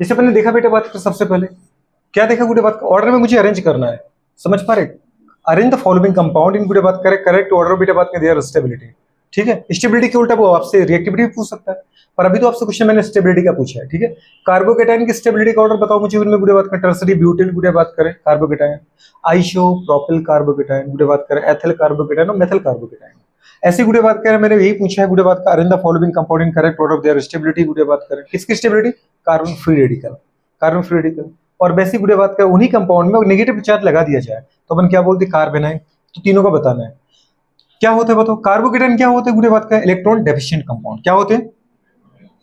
जैसे अपने देखा बेटा बात कर सबसे पहले क्या देखा गुडे बात ऑर्डर में मुझे अरेंज करना है, समझ पा रहे? Arrange the following compound in गुडे बात करें करेक्ट ऑर्डर बेटा बात कर दिया स्टेबिलिटी। ठीक है, स्टेबिलिटी के उल्टा वो आपसे रिएक्टिविटी भी पूछ सकता है, पर अभी तो आपसे क्वेश्चन मैंने स्टेबिलिटी का पूछा है। ठीक है, कार्बोकेटाइन की स्टेबिलिटी का ऑर्डर बताओ मुझे उनमें गुडे बात करें टर्सरी ब्यूटिल गुडे बात करें कार्बोकेटाइन, आइसो प्रोपिल कार्बोकेटाइन गुडे बात करें एथिल कार्बोकेटाइन और मेथिल कार्बोकेटाइन। ऐसी गुडे बात करें मैंने यही पूछा है गुडे बात का arrange the following compound in correct order of their stability गुडे बात करें किसकी stability, carbon free radical, carbon free radical. और बेसिक गुडे बात करें उन्हीं कंपाउंड में नेगेटिव चार्ज लगा दिया जाए तो अपन क्या बोलते कार्बेनाइन। तो तीनों का बताना है क्या होता है बताओ। कार्बोकेटाइन क्या होते हैं गुडे बात का इलेक्ट्रॉन डेफिशिएंट कंपाउंड क्या होते हैं,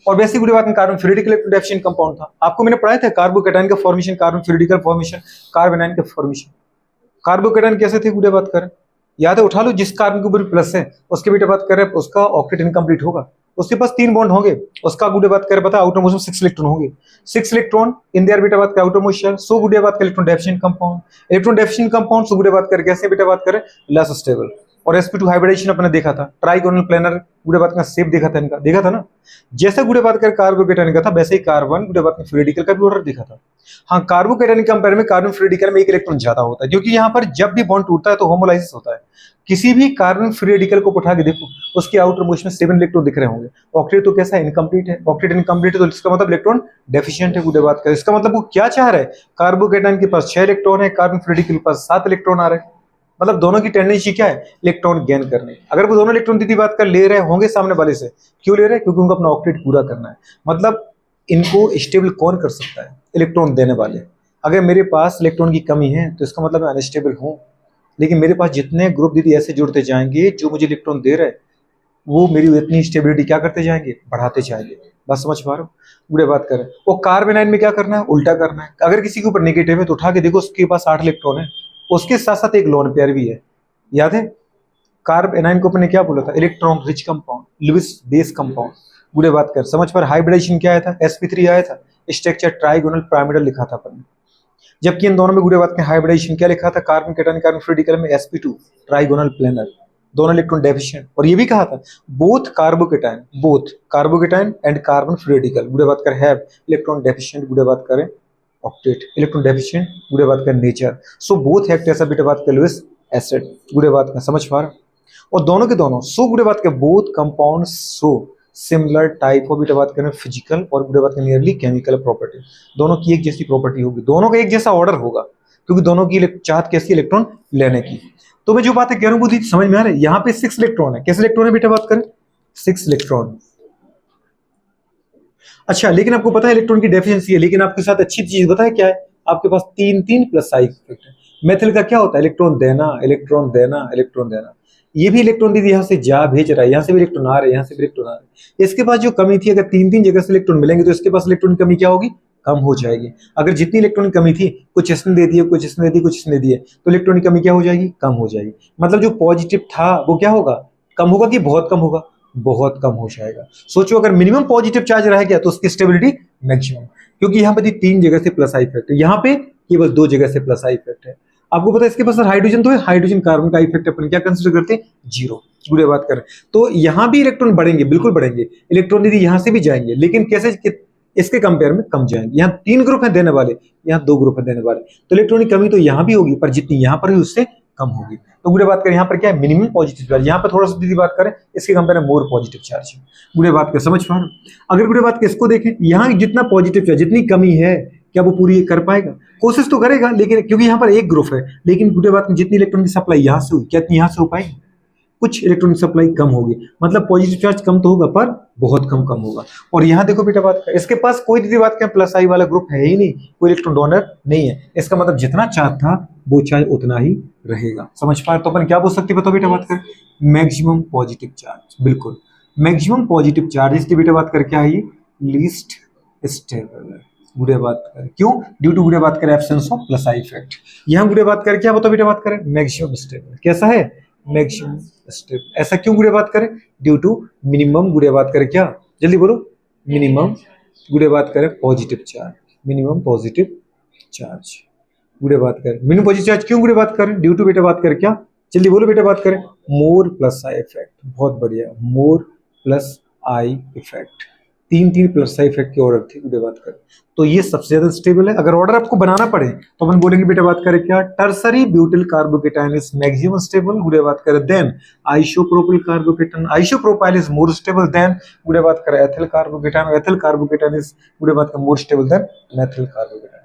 और बेसिक गुडे बात में carbon free radical electron deficient compound था। आपको मैंने पढ़ाया था कार्बोकेटाइन का formation, carbon free radical formation, कार्बेनाइन का फॉर्मेशन। कार्बोकेटाइन कैसे थे गुडे बात करें, याद है उठा लो, जिस कार्बन के ऊपर प्लस है उसके बेटे बात करें उसका ऑक्टेट इनकम्प्लीट होगा, उसके पास 3 बॉन्ड होंगे, उसका गुडे बात करें पता आउटर मोस्ट में 6 इलेक्ट्रॉन होंगे, 6 इलेक्ट्रॉन इन देयर बेटा बात करें आउटर मोस्ट शेल, सो गुडे बात करें electron deficient compound, electron deficient compound so गुडे बात करें कैसे बेटा बात करें लेस स्टेबल। और sp2 हाइब्रिडेशन अपने देखा था, ट्राइगोनल प्लेनर गुडे बात का शेप देखा था इनका, देखा था ना। जैसे गुडे बात करें कार्बोकेटाइन का था वैसे ही कार्बन गुडे बात में फ्री रेडिकल का भी ऑर्डर देखा था। हाँ, कार्बोकेटाइन कंपेयर में कार्बन फ्री रेडिकल में 1 इलेक्ट्रॉन ज्यादा होता है, क्योंकि यहाँ पर जब भी बॉन्ड टूटता है तो होमोलाइसिस होता है। किसी भी कार्बन फ्री रेडिकल को उठा के देखो उसके आउटर मोस्ट में 7 इलेक्ट्रॉन दिख रहे होंगे, ऑक्टेट तो कैसा इनकम्प्लीट है, ऑक्टेट इनकम्प्लीट है तो इसका मतलब इलेक्ट्रॉन डेफिशिएंट है गुडे बात करें। इसका मतलब वो क्या चाह रहा है, कार्बोकेटाइन के पास 6 इलेक्ट्रॉन है, कार्बन फ्री रेडिकल के पास 7 इलेक्ट्रॉन आ रहे हैं, मतलब दोनों की टेंडेंसी क्या है इलेक्ट्रॉन गेन करने। अगर वो दोनों इलेक्ट्रॉन दीदी बात कर ले रहे होंगे सामने वाले से, क्यों ले रहे हैं, क्योंकि उनको अपना ऑक्टेट पूरा करना है। मतलब इनको स्टेबल कौन कर सकता है, इलेक्ट्रॉन देने वाले। अगर मेरे पास इलेक्ट्रॉन की कमी है तो इसका मतलब मैं अनस्टेबल हूं, लेकिन मेरे पास जितने ग्रुप दीदी ऐसे जुड़ते जाएंगे जो मुझे इलेक्ट्रॉन दे रहे हैं वो मेरी इतनी स्टेबिलिटी क्या करते जाएंगे, बढ़ाते जाएंगे। बस समझ पा रहे हो, बुरे बात करें। वो कार्बेनाइन में क्या करना है, उल्टा करना है। अगर किसी के ऊपर नेगेटिव है तो उठा के देखो उसके पास 8 इलेक्ट्रॉन है, उसके साथ साथ एक लोन पेयर भी है, याद है। कार्ब एनाइन को अपने क्या बोला था, electron rich compound, Lewis base compound. बुरे बात कर समझ पर हाइब्रिडेशन क्या आया था, sp3 आया था, स्ट्रक्चर ट्राइगोनल पिरामिडल लिखा था अपन ने। जबकि इन दोनों में बुरे बात के हाइब्रिडेशन क्या लिखा था, carbon cation carbon free radical में sp2 ट्राइगोनल प्लेनर, दोनों इलेक्ट्रॉन डेफिशिएंट। और ये भी कहा था both carbocation and carbon free radical बुरे बात कर हैव इलेक्ट्रॉन डेफिशिएंट बुरे बात करें ऑक्टेट, इलेक्ट्रॉन डेफिशिएंट बुरे बात कर नेचर, सो बोथ एक्ट ऐसा बेटे बात कर लुईस एसिड बुरे बात का, समझ पा रहे हो। और दोनों के दोनों सो बुरे बात के both compound so similar type of बेटे बात करें फिजिकल और बुरे बात करें नियरली केमिकल प्रॉपर्टी, दोनों की एक जैसी प्रॉपर्टी होगी, दोनों का एक जैसा ऑर्डर होगा, क्योंकि दोनों की चाहत कैसी इलेक्ट्रॉन लेने की। तो मैं जो बात है कह रहा हूँ समझ में आ रहा है। यहाँ पे 6 इलेक्ट्रॉन है, कैसे इलेक्ट्रॉन है बेटा बात करें 6 इलेक्ट्रॉन। अच्छा, लेकिन आपको पता है इलेक्ट्रॉन की डेफिशिएंसी है, लेकिन आपके साथ अच्छी चीज बताए क्या है, आपके पास 3 प्लस साइड इफेक्ट है। मेथिल का क्या होता है, इलेक्ट्रॉन देना इलेक्ट्रॉन देना इलेक्ट्रॉन देना। ये भी इलेक्ट्रॉन दीदी यहाँ से जा भेज रहा है, यहाँ से भी इलेक्ट्रॉन आ रहे हैं, यहाँ से भी इलेक्ट्रॉन आ रहे हैं। इसके पास जो कमी थी, अगर 3 जगह से इलेक्ट्रॉन मिलेंगे तो इसके पास इलेक्ट्रॉन की कमी क्या होगी, कम हो जाएगी। अगर जितनी इलेक्ट्रॉन की कमी थी, कुछ इसने दे दिए कुछ इसने दे दी कुछ इसने दिए, तो इलेक्ट्रॉन की कमी क्या हो जाएगी, कम हो जाएगी। मतलब जो पॉजिटिव था वो क्या होगा, कम होगा कि बहुत कम होगा, बहुत कम हो जाएगा। सोचो अगर मिनिमम पॉजिटिव चार्ज रह गया तो उसकी स्टेबिलिटी मैक्सिमम, क्योंकि यहाँ पे 3 जगह से प्लस आई इफेक्ट है, यहाँ पे केवल 2 जगह से प्लस आई इफेक्ट है। आपको पता है इसके पास हाइड्रोजन तो है, हाइड्रोजन कार्बन का इफेक्ट अपन क्या कंसिडर करते हैं, जीरो। बुरे बात करें तो यहाँ भी इलेक्ट्रॉन बढ़ेंगे, बिल्कुल बढ़ेंगे, इलेक्ट्रॉन यदि यहाँ से भी जाएंगे, लेकिन कैसे इसके कंपेयर में कम जाएंगे। यहाँ 3 ग्रुप है देने वाले, यहाँ 2 ग्रुप है देने वाले, तो इलेक्ट्रॉन की कमी तो यहाँ भी होगी, पर जितनी यहाँ पर हुई उससे कम होगी। तो बुरे बात करें यहाँ पर क्या है, मिनिमम पॉजिटिव चार्ज, यहाँ पर थोड़ा सा दीदी बात करें इसके कंपेयर में मोर पॉजिटिव चार्ज है। बुरे बात कर समझ पा रहे हो। अगर बुरे बात के इसको देखें, यहाँ जितना पॉजिटिव चार्ज जितनी कमी है, क्या वो पूरी कर पाएगा, कोशिश तो करेगा, लेकिन क्योंकि यहाँ पर एक ग्रुप है, लेकिन बुरे बात में जितनी इलेक्ट्रॉन की सप्लाई यहाँ से हुई, क्या इतनी यहाँ से हो पाएगी, कुछ इलेक्ट्रॉनिक सप्लाई कम होगी। मतलब पॉजिटिव चार्ज कम तो होगा पर बहुत कम होगा। और यहाँ देखो बेटा बात का, इसके पास कोई दीदी बात का प्लस आई वाला ग्रुप है ही नहीं, कोई इलेक्ट्रॉन डोनर नहीं है। इसका मतलब जितना चार्ज था वो चार्ज उतना ही रहेगा, समझ पा रहे। तो अपन क्या बोल सकते बताओ बेटा बात कर, मैक्सिमम पॉजिटिव चार्ज, बिल्कुल मैक्सिमम पॉजिटिव चार्ज। इसकी बेटा बात कर क्या है, लीस्ट स्टेबल बुरे बात कर, क्यों, ड्यू टू बुरे बात कर absence of plus I effect. यहाँ बुरे बात कर क्या बताओ बेटा बात करें, मैक्सिमम स्टेबल कैसा है, मैक्सिमम स्टेबल। ऐसा क्यों बुरे बात करें, ड्यू टू मिनिमम बुरे बात करें क्या, जल्दी बोलो, मिनिमम बुरे बात करें positive charge, minimum positive charge बुरे बात करें, मिनिमम पॉजिटिव चार्ज क्यों बुरे बात करें, ड्यू टू बेटा बात करें क्या, जल्दी बोलो बेटा बात करें, मोर प्लस आई इफेक्ट। बहुत बढ़िया, मोर प्लस आई इफेक्ट। तीन तीन प्लस आई इफेक्ट की ऑर्डर थी गुड़े बात करें, तो ये सबसे ज्यादा स्टेबल है। अगर ऑर्डर आपको बनाना पड़े तो अपन बोलेंगे बेटा बात करें क्या, tertiary butyl carbocation is maximum stable गुड़े बात करें than isopropyl carbocation, isopropyl is more stable than गुड़े बात करें ethyl carbocation, ethyl carbocation is गुड़े बात करें more stable than methyl carbocation.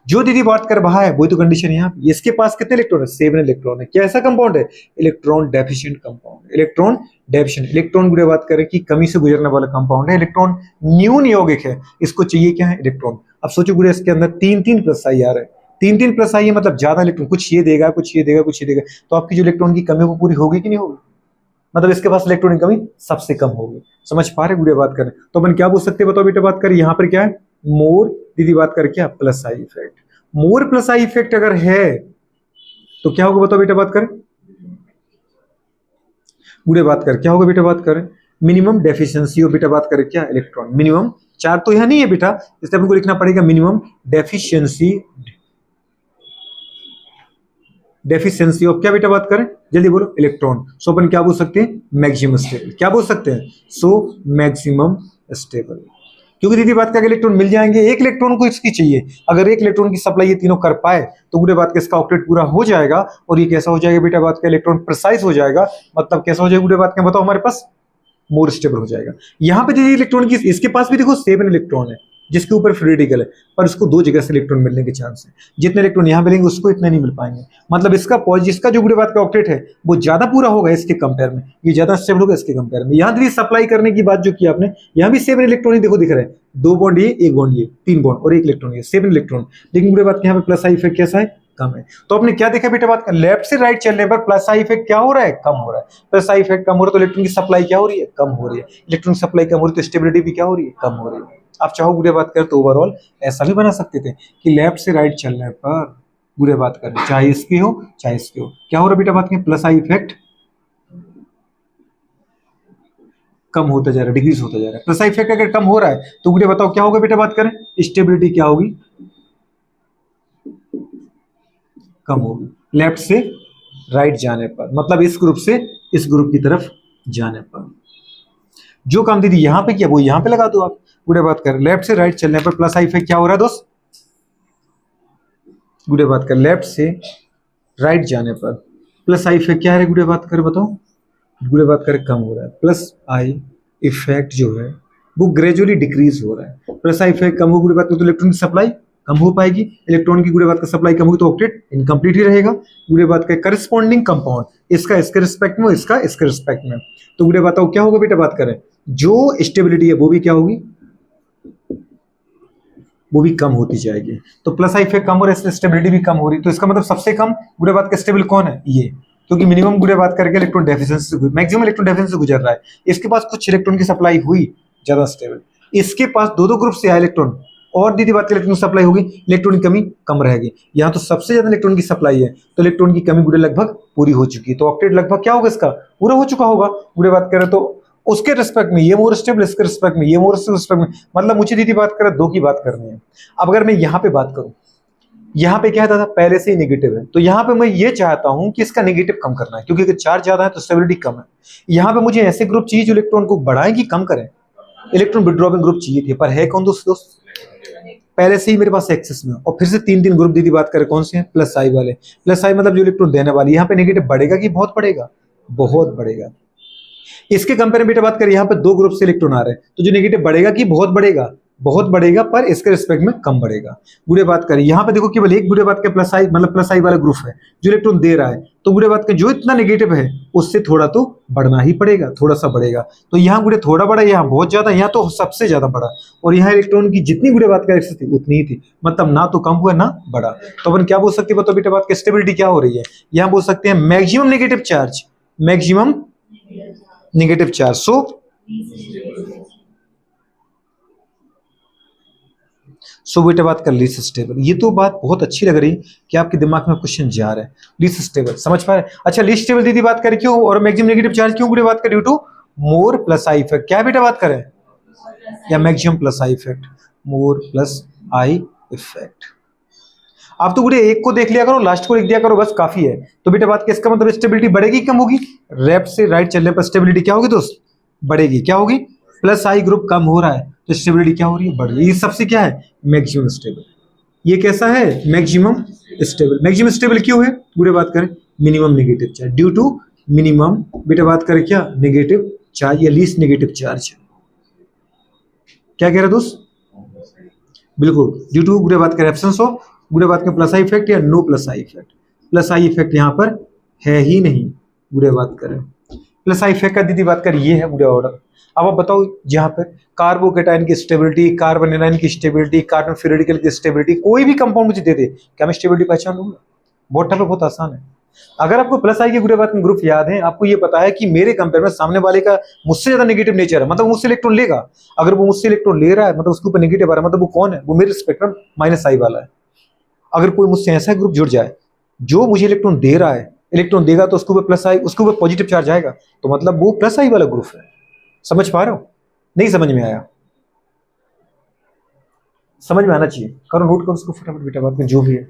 जो दीदी बात कर रहा है वही तो कंडीशन यहाँ पे, इसके पास कितने इलेक्ट्रॉन है, 7 इलेक्ट्रॉन है। क्या ऐसा कंपाउंड है, electron deficient compound, electron deficient, electron गुड़े बात करें कि कमी से गुजरने वाला कंपाउंड है, इलेक्ट्रॉन न्यून यौगिक है, इसको चाहिए क्या है, इलेक्ट्रॉन। अब सोचो गुड़े इसके अंदर तीन तीन प्लस आई आ रहा है, तीन तीन प्लस आई है मतलब ज्यादा इलेक्ट्रॉन, कुछ ये देगा कुछ ये देगा कुछ ये देगा, तो आपकी जो इलेक्ट्रॉन की कमी वो पूरी होगी कि नहीं होगी, मतलब इसके पास इलेक्ट्रॉन की कमी सबसे कम होगी। समझ पा रहे गुड़े बात करें, तो अपन क्या बोल सकते हैं बताओ बेटा बात करें, यहाँ पर क्या है मोर, दीदी बात कर क्या plus I effect, more plus I effect अगर है तो क्या होगा बताओ बेटा बात करें, बुरे बात कर क्या होगा बेटा बात करें, मिनिमम डेफिशिएंसी ऑफ बेटा बात करें क्या इलेक्ट्रॉन, मिनिमम चार तो यहां नहीं है बेटा, इसलिए हमको लिखना पड़ेगा मिनिमम डेफिशिएंसी, डेफिशिएंसी ऑफ क्या बेटा बात करें जल्दी बोलो इलेक्ट्रॉन। सो अपन क्या बोल सकते हैं मैक्सिमम स्टेबल, क्या बोल सकते हैं सो मैक्सिमम स्टेबल, क्योंकि दीदी बात का इलेक्ट्रॉन मिल जाएंगे, एक इलेक्ट्रॉन को इसकी चाहिए, अगर एक इलेक्ट्रॉन की सप्लाई ये तीनों कर पाए तो गुड़े बात का इसका ऑक्टेट पूरा हो जाएगा, और ये कैसा हो जाएगा बेटा बात का इलेक्ट्रॉन प्रिसाइज हो जाएगा, मतलब कैसा हो जाएगा गुड़े बात का बताओ हमारे पास मोर स्टेबल हो जाएगा। यहाँ पे दीदी इलेक्ट्रॉन की इसके पास भी देखो 7 इलेक्ट्रॉन है जिसके ऊपर फ्री रेडिकल है, पर उसको दो जगह से इलेक्ट्रॉन मिलने के चांस है, जितने इलेक्ट्रॉन यहाँ मिलेंगे उसको इतने नहीं मिल पाएंगे, मतलब इसका जो गुड़े बात का ऑक्टेट है वो ज्यादा पूरा होगा इसके कंपेयर में, ये ज्यादा स्टेबल होगा इसके कंपेयर में। यहाँ दीदी सप्लाई करने की बात जो की आपने, यहाँ भी 7 इलेक्ट्रॉन ही देखो दिख रहे हैं, 2 बॉन्ड ये, 1 बॉन्ड ये, 3 बॉन्ड और 1 इलेक्ट्रॉन ये, 7 इलेक्ट्रॉन, लेकिन गुड़े बात यहाँ पे प्लस आई इफेक्ट कैसा है कम है। तो आपने क्या देखा बेटा बात का, लेफ्ट से राइट चलने पर प्लस आई इफेक्ट क्या हो रहा है कम हो रहा है, प्लस आई इफेक्ट कम हो रहा है तो इलेक्ट्रॉन की सप्लाई क्या हो रही है कम हो रही है, इलेक्ट्रॉन की सप्लाई कम हो रही है तो स्टेबिलिटी भी क्या हो रही है कम हो रही है। आप चाहो गुड़े बात करें तो ओवरऑल ऐसा भी बना सकते थे कि लेफ्ट से राइट चलने पर गुड़े बात करें चाहे इसकी हो चाहे इसकी हो, क्या हो रहा है बेटा बात करें प्लस आई इफेक्ट कम होता जा रहा है, डिक्रीज होता जा रहा है, प्लस आई इफेक्ट अगर कम हो रहा है तो गुड़े बताओ क्या होगा बेटा बात करें, स्टेबिलिटी क्या होगी कम होगी लेफ्ट से राइट जाने पर, मतलब इस ग्रुप से इस ग्रुप की तरफ जाने पर। जो काम दीदी यहां पे किया वो यहां पे लगा दो आप, गुड़े बात कर लेफ्ट से राइट चलने पर प्लस आई इफेक्ट क्या हो रहा है दोस्त, गुड़े बात कर लेफ्ट से राइट जाने पर प्लस आई इफेक्ट क्या है गुड़े बात कर बताओ, गुड़े बात कर कम हो रहा है, प्लस आई इफेक्ट जो है वो ग्रेजुअली डिक्रीज हो रहा है, प्लस आई इफेक्ट कम हो गुड़े बात कर तो इलेक्ट्रॉन की सप्लाई कम हो पाएगी, इलेक्ट्रॉन की गुड़े बात का सप्लाई कम होगी तो ऑक्टेट इनकम्प्लीट ही रहेगा। गुड़े बात का करस्पॉन्डिंग कंपाउंड इसका इसके रिस्पेक्ट में इसका इसके रिस्पेक्ट में, तो गुड़े बताओ क्या होगा बेटा बात करें, जो स्टेबिलिटी है वो भी क्या होगी वो भी कम होती जाएगी, तो प्लस आई इफेक्ट कम हो रहा है इसलिए स्टेबिलिटी भी कम हो रही, तो इसका मतलब सबसे कम गुड़े बात का स्टेबल कौन है ये, क्योंकि मिनिमम गुड़े बात करके इलेक्ट्रॉन डेफिशिएंसी से मैक्सिमम इलेक्ट्रॉन डेफिशिएंसी से गुजर रहा है, इसके पास कुछ इलेक्ट्रॉन की सप्लाई हुई ज्यादा स्टेबल, इसके पास दो दो ग्रुप से आए इलेक्ट्रॉन और दीदी बात की इलेक्ट्रॉन सप्लाई होगी, इलेक्ट्रॉन की कमी कम रहेगी, यहाँ तो सबसे ज्यादा इलेक्ट्रॉन की सप्लाई है तो इलेक्ट्रॉन की कमी गुड़े लगभग पूरी हो चुकी है, तो ऑक्टेट लगभग क्या होगा इसका पूरा हो चुका होगा। गुड़े बात करें तो उसके रिस्पेक्ट में ये मोर स्टेबल, इसके रिस्पेक्ट में ये मोर रिस्पेक्ट में, मतलब मुझे दीदी बात करें दो की बात करनी है। अब अगर मैं यहाँ पे बात करूं, यहाँ पे क्या था पहले से ही नेगेटिव है, तो यहाँ पे मैं ये चाहता हूं कि इसका नेगेटिव कम करना है, क्योंकि अगर चार्ज ज्यादा है तो स्टेबिलिटी कम है, यहाँ पे मुझे ऐसे ग्रुप चाहिए जो इलेक्ट्रॉन को बढ़ाएं कि कम करें, इलेक्ट्रॉन विड्रॉपिंग ग्रुप चाहिए थे, पर है कौन दोस्त पहले से ही मेरे पास एक्सेस में, और फिर से तीन तीन ग्रुप दीदी बात करें कौन से हैं प्लस आई वाले, प्लस आई मतलब जो इलेक्ट्रॉन देने वाली, यहाँ पे नेगेटिव बढ़ेगा कि बहुत बढ़ेगा, बहुत बढ़ेगा। इसके कंपेयर में बेटा बात करें यहाँ पे दो ग्रुप से इलेक्ट्रॉन आ रहे हैं तो जो नेगेटिव बढ़ेगा कि बहुत बढ़ेगा, बहुत बढ़ेगा, पर इसके रिस्पेक्ट में कम बढ़ेगा। गुड़े बात करें यहाँ पे देखो केवल एक गुड़े बात के प्लस आई मतलब प्लस आई वाला ग्रुप है जो इलेक्ट्रॉन दे रहा है, तो गुड़े बात का जो इतना नेगेटिव है उससे थोड़ा तो बढ़ना ही पड़ेगा, थोड़ा सा बढ़ेगा, तो यहाँ गुड़े थोड़ा बड़ा, यहाँ बहुत ज्यादा, यहाँ तो सबसे ज्यादा बड़ा, और यहाँ इलेक्ट्रॉन की जितनी गुड़े बात का एक्सेस थी उतनी ही थी, मतलब ना तो कम हुआ ना बढ़ा, तो अपन क्या बोल सकते हैं बताओ बेटा बात की स्टेबिलिटी क्या हो रही है, यहाँ बोल सकते हैं maximum negative charge, maximum negative charge, so बेटा बात कर लीस्ट स्टेबल, ये तो बात बहुत अच्छी लग रही कि आपके दिमाग में क्वेश्चन जा रहा है, लीस्ट स्टेबल समझ पा रहे हैं। अच्छा लीस्ट स्टेबल दीदी बात करें क्यों, और मैक्सिमम नेगेटिव चार्ज क्यों गुड़े बात करें, due to more plus I effect, क्या बेटा बात करें या maximum plus I effect, more plus I effect. आप तो गुड़े एक को देख लिया करो, लास्ट को लिख दिया करो, बस काफी है। तो बेटा बात इसका मतलब स्टेबिलिटी बढ़ेगी कम होगी, लेफ्ट से राइट चलने पर स्टेबिलिटी क्या होगी दोस्त बढ़ेगी, क्या होगी प्लस आई ग्रुप कम हो रहा है तो स्टेबिलिटी क्या हो रही है, बढ़ रही है। ये सबसे क्या है, मैक्सिमम स्टेबल। ये कैसा है, मैक्सिमम स्टेबल। मैक्सिमम स्टेबल क्यों है, पूरे बात करें, minimum negative charge, due to minimum, बेटा बात करें क्या, नेगेटिव चार्ज या लीस्ट नेगेटिव चार्ज। क्या कह रहे दोस्त, बिल्कुल ड्यू टू, बुरे बात करें एब्सेंस ऑफ, बुरे बात करें प्लस आई इफेक्ट या no plus I effect. Plus I effect यहाँ पर है ही नहीं, बुरे बात करें प्लस आई इफेक्ट का दीदी बात करें, ये है बुरे ऑर्डर। अब आप बताओ जहाँ पे कार्बोकेटाइन की स्टेबिलिटी, कार्बन एनाइन की स्टेबिलिटी, कार्बन फ्लोरिडिकल की स्टेबिलिटी, कोई भी कंपाउंड मुझे दे दे, क्या मैं स्टेबिलिटी पहचान लूंगा, बहुत टफ है, बहुत आसान है। अगर आपको प्लस आई के बुरे बात में ग्रुप याद है, आपको ये पता है कि मेरे कंपेयर में सामने वाले का मुझसे ज्यादा नेगेटिव नेचर है, मतलब मुझसे इलेक्ट्रॉन लेगा। अगर वो मुझसे इलेक्ट्रॉन ले रहा है मतलब उसके ऊपर नेगेटिव आ रहा है, मतलब वो कौन है, वो मेरे स्पेक्ट्रम माइनस आई वाला है। अगर कोई मुझसे ऐसा ग्रुप जुड़ जाए जो मुझे इलेक्ट्रॉन दे रहा है, इलेक्ट्रॉन देगा तो उसके ऊपर प्लस आई, उसके ऊपर पॉजिटिव चार्ज आएगा, तो मतलब वो प्लस आई वाला ग्रुप है। समझ पा रहे हो, नहीं समझ में आया, समझ में आना चाहिए, करो नोट करो उसको फटाफट बेटा, बात में जो भी है।